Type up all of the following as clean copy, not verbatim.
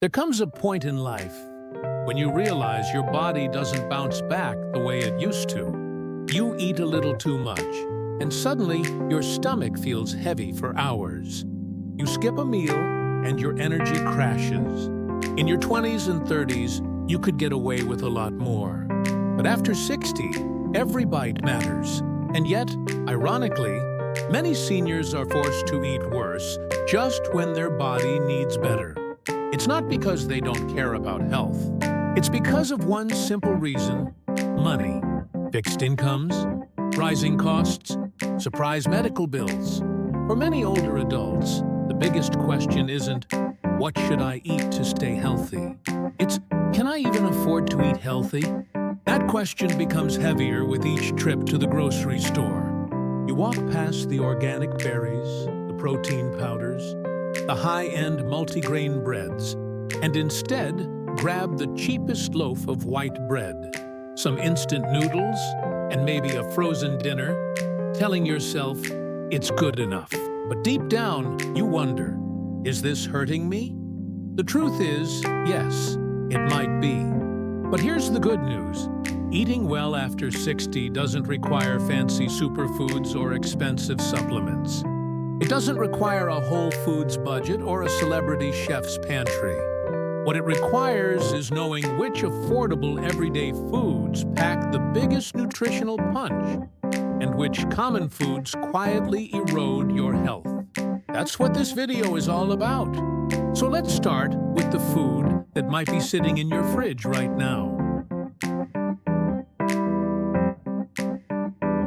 There comes a point in life when you realize your body doesn't bounce back the way it used to. You eat a little too much, and suddenly your stomach feels heavy for hours. You skip a meal, and your energy crashes. In your 20s and 30s, you could get away with a lot more. But after 60, every bite matters. And yet, ironically, many seniors are forced to eat worse just when their body needs better. It's not because they don't care about health. It's because of one simple reason: money. Fixed incomes, rising costs, surprise medical bills. For many older adults, the biggest question isn't, what should I eat to stay healthy? It's, can I even afford to eat healthy? That question becomes heavier with each trip to the grocery store. You walk past the organic berries, the protein powders, the high-end multigrain breads, and instead grab the cheapest loaf of white bread, some instant noodles, and maybe a frozen dinner, telling yourself it's good enough. But deep down, you wonder, is this hurting me? The truth is, yes, it might be. But here's the good news. Eating well after 60 doesn't require fancy superfoods or expensive supplements. It doesn't require a Whole Foods budget or a celebrity chef's pantry. What it requires is knowing which affordable everyday foods pack the biggest nutritional punch and which common foods quietly erode your health. That's what this video is all about. So let's start with the food that might be sitting in your fridge right now.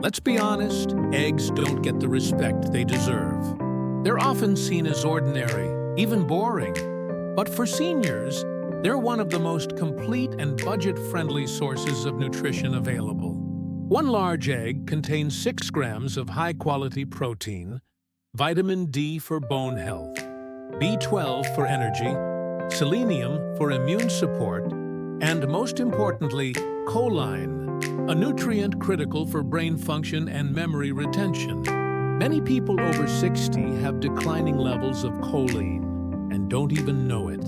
Let's be honest, eggs don't get the respect they deserve. They're often seen as ordinary, even boring. But for seniors, they're one of the most complete and budget-friendly sources of nutrition available. One large egg contains 6 grams of high-quality protein, vitamin D for bone health, B12 for energy, selenium for immune support, and most importantly, choline, a nutrient critical for brain function and memory retention. Many people over 60 have declining levels of choline and don't even know it.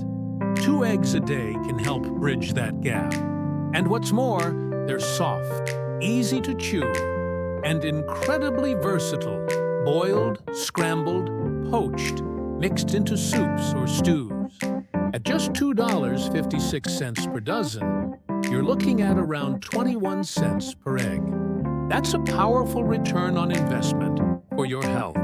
2 eggs a day can help bridge that gap. And what's more, they're soft, easy to chew, and incredibly versatile. Boiled, scrambled, poached, mixed into soups or stews. At just $2.56 per dozen, you're looking at around 21 cents per egg. That's a powerful return on investment for your health.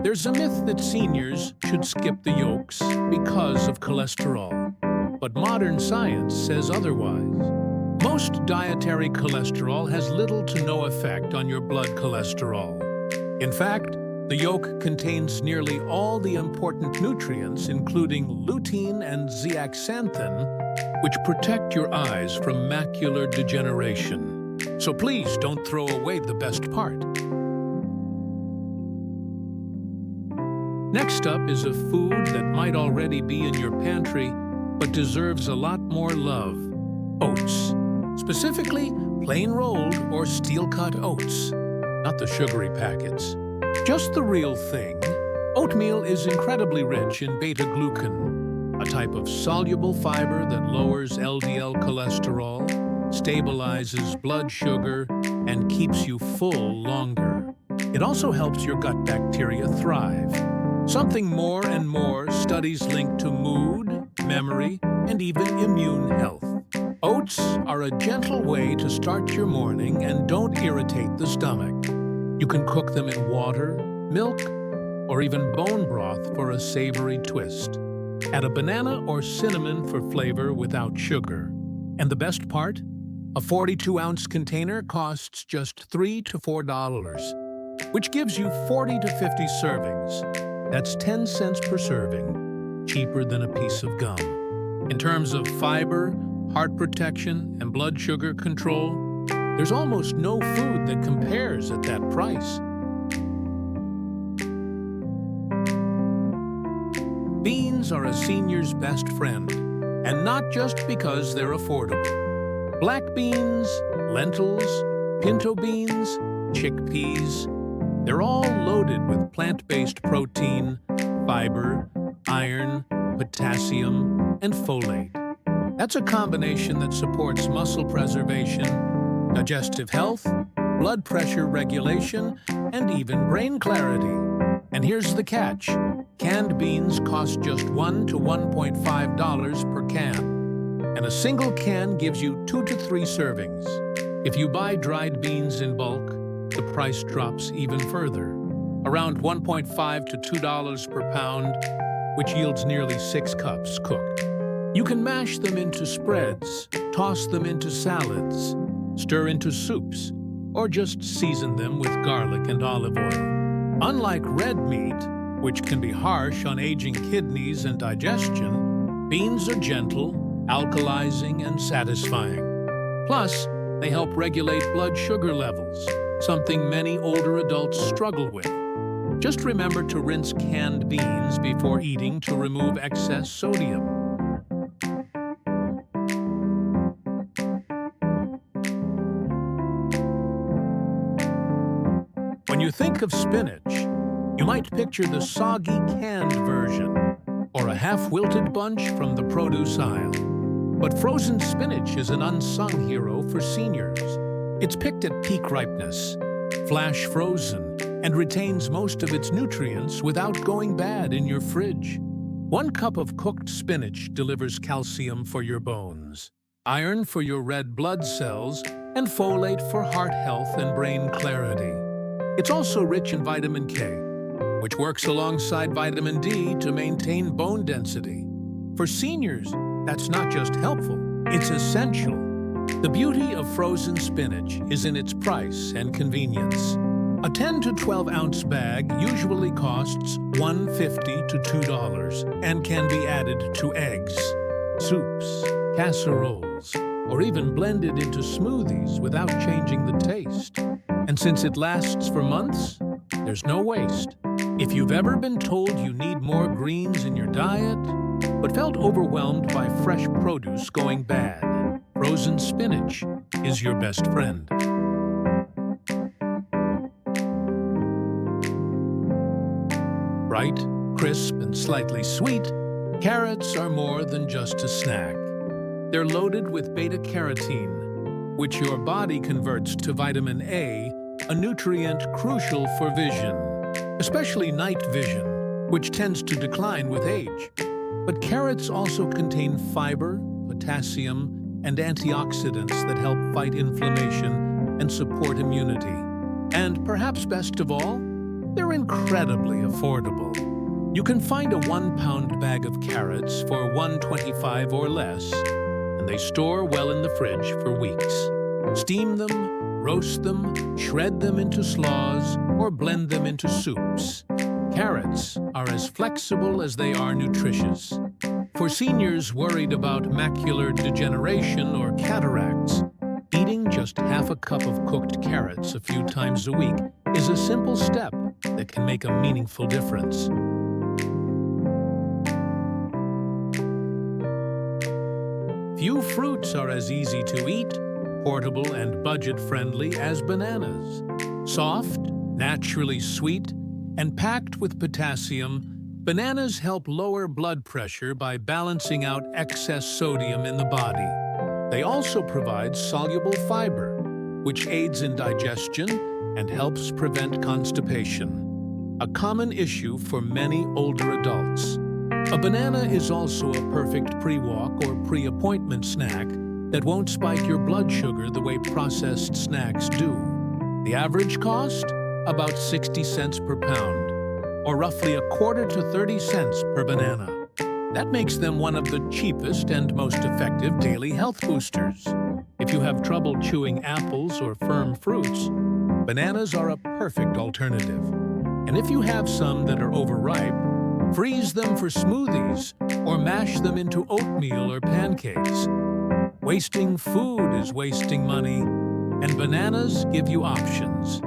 There's a myth that seniors should skip the yolks because of cholesterol, but modern science says otherwise. Most dietary cholesterol has little to no effect on your blood cholesterol. In fact, the yolk contains nearly all the important nutrients, including lutein and zeaxanthin, which protect your eyes from macular degeneration. So please don't throw away the best part. Next up is a food that might already be in your pantry, but deserves a lot more love: oats. Specifically, plain rolled or steel-cut oats, not the sugary packets. Just the real thing. Oatmeal is incredibly rich in beta-glucan, a type of soluble fiber that lowers LDL cholesterol, stabilizes blood sugar, and keeps you full longer. It also helps your gut bacteria thrive. Something more and more studies link to mood, memory, and even immune health. Oats are a gentle way to start your morning and don't irritate the stomach. You can cook them in water, milk, or even bone broth for a savory twist. Add a banana or cinnamon for flavor without sugar. And the best part? A 42-ounce container costs just $3 to $4, which gives you 40 to 50 servings. That's 10 cents per serving, cheaper than a piece of gum. In terms of fiber, heart protection, and blood sugar control, there's almost no food that compares at that price. Beans are a senior's best friend, and not just because they're affordable. Black beans, lentils, pinto beans, chickpeas, they're all loaded with plant-based protein, fiber, iron, potassium, and folate. That's a combination that supports muscle preservation, digestive health, blood pressure regulation, and even brain clarity. And here's the catch. Canned beans cost just $1 to $1.5 per can, and a single can gives you 2 to 3 servings. If you buy dried beans in bulk, the price drops even further, around $1.5 to $2 per pound, which yields nearly 6 cups cooked. You can mash them into spreads, toss them into salads, stir into soups, or just season them with garlic and olive oil. Unlike red meat, which can be harsh on aging kidneys and digestion, beans are gentle, alkalizing, and satisfying. Plus, they help regulate blood sugar levels, something many older adults struggle with. Just remember to rinse canned beans before eating to remove excess sodium. When you think of spinach, you might picture the soggy canned version, or a half-wilted bunch from the produce aisle. But frozen spinach is an unsung hero for seniors. It's picked at peak ripeness, flash frozen, and retains most of its nutrients without going bad in your fridge. 1 cup of cooked spinach delivers calcium for your bones, iron for your red blood cells, and folate for heart health and brain clarity. It's also rich in vitamin K, which works alongside vitamin D to maintain bone density. For seniors, that's not just helpful, it's essential. The beauty of frozen spinach is in its price and convenience. A 10 to 12 ounce bag usually costs $1.50 to $2 and can be added to eggs, soups, casseroles, or even blended into smoothies without changing the taste. And since it lasts for months, there's no waste. If you've ever been told you need more greens in your diet, but felt overwhelmed by fresh produce going bad, frozen spinach is your best friend. Bright, crisp, and slightly sweet, carrots are more than just a snack. They're loaded with beta-carotene, which your body converts to vitamin A, a nutrient crucial for vision, especially night vision, which tends to decline with age. But carrots also contain fiber, potassium, and antioxidants that help fight inflammation and support immunity. And perhaps best of all, they're incredibly affordable. You can find a 1-pound bag of carrots for $1.25 or less, and they store well in the fridge for weeks. Steam them, roast them, shred them into slaws, or blend them into soups. Carrots are as flexible as they are nutritious. For seniors worried about macular degeneration or cataracts, eating just half a cup of cooked carrots a few times a week is a simple step that can make a meaningful difference. Few fruits are as easy to eat, portable, and budget-friendly as bananas. Soft, naturally sweet, and packed with potassium, bananas help lower blood pressure by balancing out excess sodium in the body. They also provide soluble fiber, which aids in digestion and helps prevent constipation, a common issue for many older adults. A banana is also a perfect pre-walk or pre-appointment snack that won't spike your blood sugar the way processed snacks do. The average cost? About 60 cents per pound, or roughly a quarter to 30 cents per banana. That makes them one of the cheapest and most effective daily health boosters. If you have trouble chewing apples or firm fruits, bananas are a perfect alternative. And if you have some that are overripe, freeze them for smoothies or mash them into oatmeal or pancakes. Wasting food is wasting money, and bananas give you options.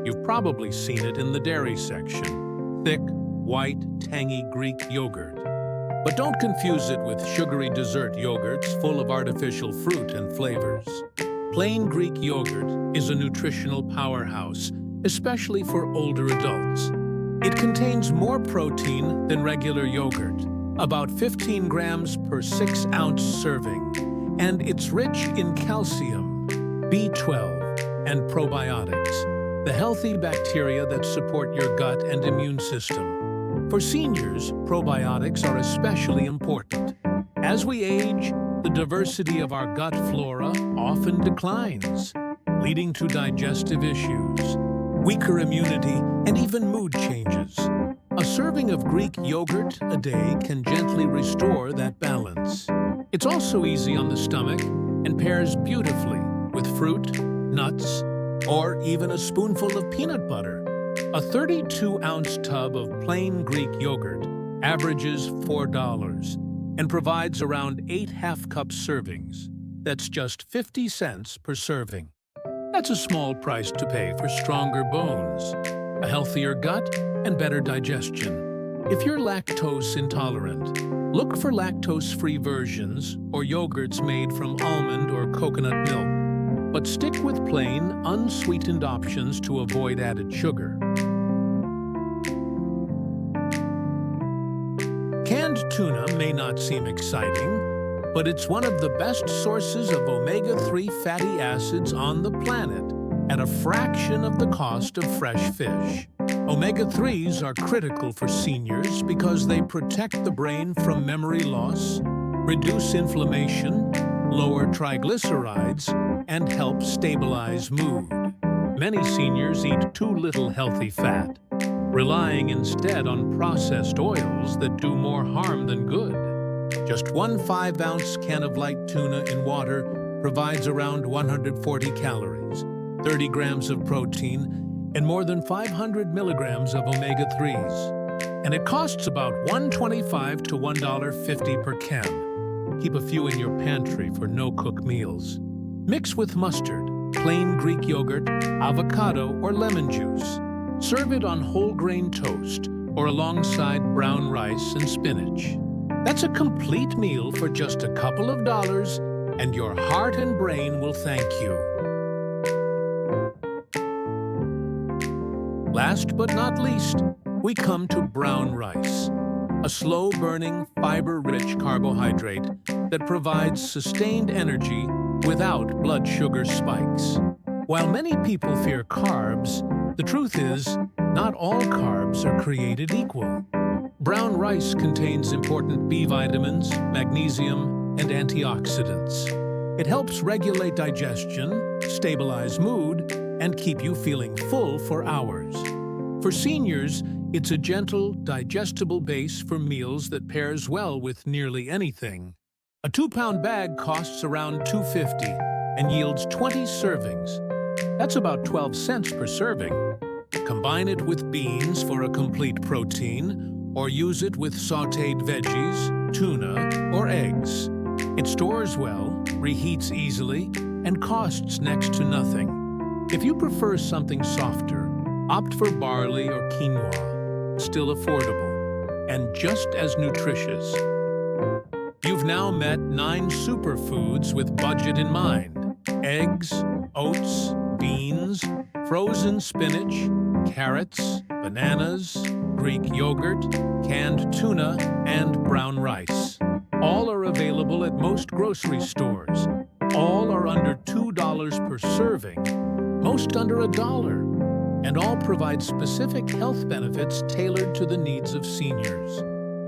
You've probably seen it in the dairy section. Thick, white, tangy Greek yogurt. But don't confuse it with sugary dessert yogurts full of artificial fruit and flavors. Plain Greek yogurt is a nutritional powerhouse especially for older adults. It contains more protein than regular yogurt, about 15 grams per 6-ounce serving, and it's rich in calcium, B12, and probiotics, the healthy bacteria that support your gut and immune system. For seniors, probiotics are especially important. As we age, the diversity of our gut flora often declines, leading to digestive issues, weaker immunity, and even mood changes. A serving of Greek yogurt a day can gently restore that balance. It's also easy on the stomach and pairs beautifully with fruit, nuts, or even a spoonful of peanut butter. A 32-ounce tub of plain Greek yogurt averages $4 and provides around 8 half-cup servings. That's just 50 cents per serving. That's a small price to pay for stronger bones, a healthier gut, and better digestion. If you're lactose intolerant, look for lactose-free versions or yogurts made from almond or coconut milk, but stick with plain, unsweetened options to avoid added sugar. Canned tuna may not seem exciting, but it's one of the best sources of omega-3 fatty acids on the planet at a fraction of the cost of fresh fish. Omega-3s are critical for seniors because they protect the brain from memory loss, reduce inflammation, lower triglycerides, and help stabilize mood. Many seniors eat too little healthy fat, relying instead on processed oils that do more harm than good. Just one 5-ounce can of light tuna in water provides around 140 calories, 30 grams of protein, and more than 500 milligrams of omega-3s. And it costs about $1.25 to $1.50 per can. Keep a few in your pantry for no-cook meals. Mix with mustard, plain Greek yogurt, avocado, or lemon juice. Serve it on whole grain toast or alongside brown rice and spinach. That's a complete meal for just a couple of dollars, and your heart and brain will thank you. Last but not least, we come to brown rice, a slow-burning, fiber-rich carbohydrate that provides sustained energy without blood sugar spikes. While many people fear carbs, the truth is, not all carbs are created equal. Brown rice contains important B vitamins, magnesium, and antioxidants. It helps regulate digestion, stabilize mood, and keep you feeling full for hours. For seniors, it's a gentle, digestible base for meals that pairs well with nearly anything. A 2-pound bag costs around $2.50 and yields 20 servings. That's about 12 cents per serving. Combine it with beans for a complete protein, or use it with sautéed veggies, tuna, or eggs. It stores well, reheats easily, and costs next to nothing. If you prefer something softer, opt for barley or quinoa, still affordable, and just as nutritious. You've now met 9 superfoods with budget in mind: eggs, oats, beans, frozen spinach, carrots, bananas, Greek yogurt, canned tuna, and brown rice. All are available at most grocery stores. All are under $2 per serving, most under $1, and all provide specific health benefits tailored to the needs of seniors.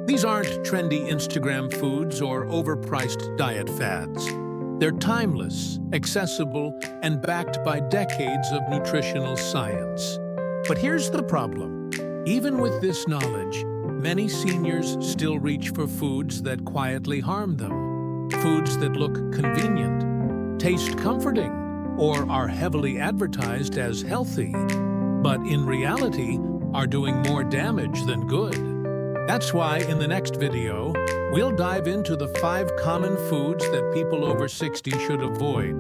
These aren't trendy Instagram foods or overpriced diet fads. They're timeless, accessible, and backed by decades of nutritional science. But here's the problem. Even with this knowledge, many seniors still reach for foods that quietly harm them. Foods that look convenient, taste comforting, or are heavily advertised as healthy, but in reality are doing more damage than good. That's why in the next video, we'll dive into the 5 common foods that people over 60 should avoid,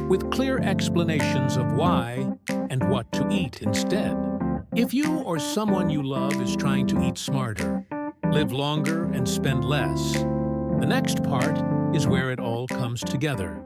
with clear explanations of why and what to eat instead. If you or someone you love is trying to eat smarter, live longer, and spend less, the next part is where it all comes together.